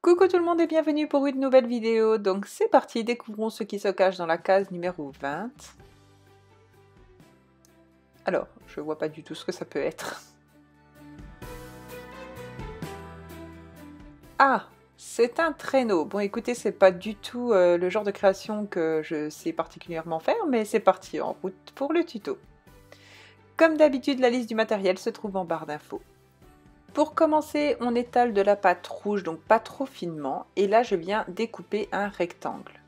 Coucou tout le monde et bienvenue pour une nouvelle vidéo. Donc c'est parti, découvrons ce qui se cache dans la case numéro 20. Alors, je vois pas du tout ce que ça peut être. Ah, c'est un traîneau. Bon écoutez, c'est pas du tout le genre de création que je sais particulièrement faire, mais c'est parti, en route pour le tuto. Comme d'habitude, la liste du matériel se trouve en barre d'infos. Pour commencer, on étale de la pâte rouge, donc pas trop finement, et là je viens découper un rectangle.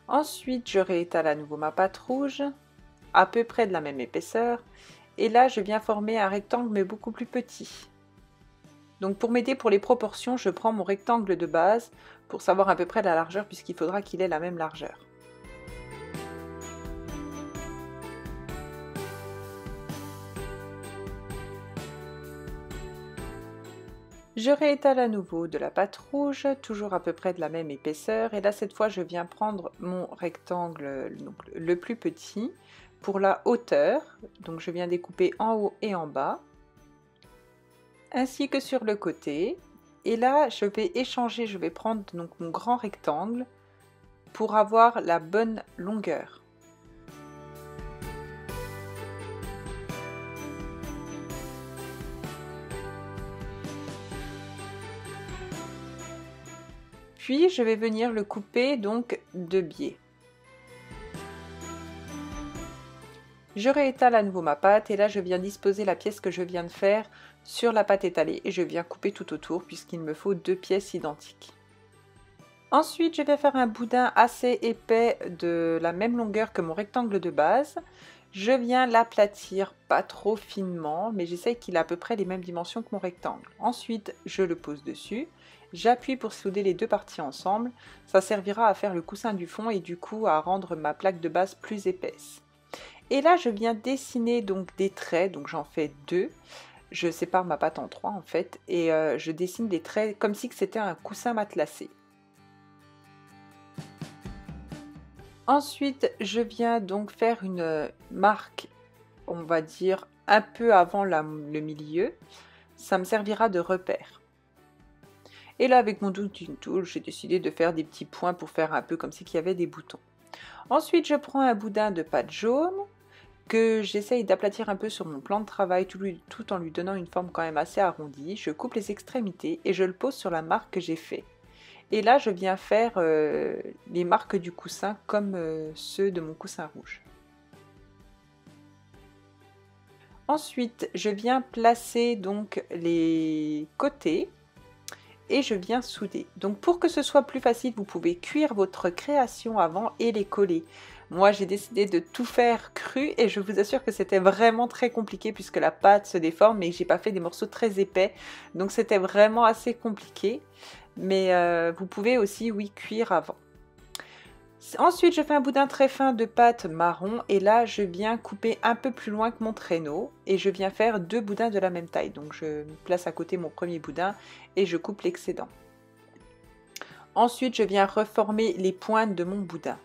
Ensuite, je réétale à nouveau ma pâte rouge, à peu près de la même épaisseur, et là je viens former un rectangle mais beaucoup plus petit. Donc pour m'aider pour les proportions, je prends mon rectangle de base pour savoir à peu près la largeur puisqu'il faudra qu'il ait la même largeur. Je réétale à nouveau de la pâte rouge, toujours à peu près de la même épaisseur, et là cette fois je viens prendre mon rectangle donc, le plus petit pour la hauteur, donc je viens découper en haut et en bas, ainsi que sur le côté, et là je vais échanger, je vais prendre donc mon grand rectangle pour avoir la bonne longueur. Puis je vais venir le couper donc de biais. Je réétale à nouveau ma pâte et là je viens disposer la pièce que je viens de faire sur la pâte étalée et je viens couper tout autour puisqu'il me faut deux pièces identiques. Ensuite je vais faire un boudin assez épais de la même longueur que mon rectangle de base. Je viens l'aplatir pas trop finement mais j'essaye qu'il ait à peu près les mêmes dimensions que mon rectangle. Ensuite je le pose dessus. J'appuie pour souder les deux parties ensemble, ça servira à faire le coussin du fond et du coup à rendre ma plaque de base plus épaisse. Et là je viens dessiner donc des traits, donc j'en fais deux, je sépare ma pâte en trois en fait, et je dessine des traits comme si c'était un coussin matelassé. Ensuite je viens donc faire une marque, on va dire un peu avant le milieu, ça me servira de repère. Et là avec mon Doodling Tool, j'ai décidé de faire des petits points pour faire un peu comme s'il y avait des boutons. Ensuite je prends un boudin de pâte jaune que j'essaye d'aplatir un peu sur mon plan de travail tout en lui donnant une forme quand même assez arrondie. Je coupe les extrémités et je le pose sur la marque que j'ai fait. Et là je viens faire les marques du coussin comme ceux de mon coussin rouge. Ensuite je viens placer donc les côtés et je viens souder. Donc pour que ce soit plus facile, vous pouvez cuire votre création avant et les coller. Moi j'ai décidé de tout faire cru et je vous assure que c'était vraiment très compliqué puisque la pâte se déforme et j'ai pas fait des morceaux très épais. Donc c'était vraiment assez compliqué. Mais vous pouvez aussi, oui, cuire avant. Ensuite, je fais un boudin très fin de pâte marron et là, je viens couper un peu plus loin que mon traîneau et je viens faire deux boudins de la même taille. Donc, je place à côté mon premier boudin et je coupe l'excédent. Ensuite, je viens reformer les pointes de mon boudin.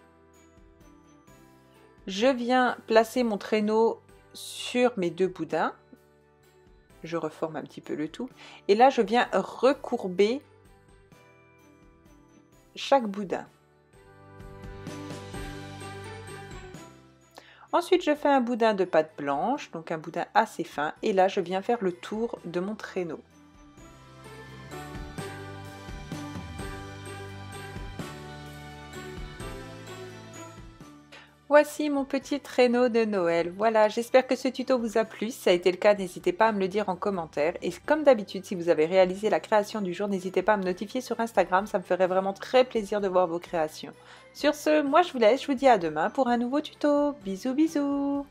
Je viens placer mon traîneau sur mes deux boudins. Je reforme un petit peu le tout. Et là, je viens recourber chaque boudin. Ensuite, je fais un boudin de pâte blanche, donc un boudin assez fin, et là, je viens faire le tour de mon traîneau. Voici mon petit traîneau de Noël. Voilà, j'espère que ce tuto vous a plu. Si ça a été le cas, n'hésitez pas à me le dire en commentaire. Et comme d'habitude, si vous avez réalisé la création du jour, n'hésitez pas à me notifier sur Instagram. Ça me ferait vraiment très plaisir de voir vos créations. Sur ce, moi je vous laisse. Je vous dis à demain pour un nouveau tuto. Bisous bisous.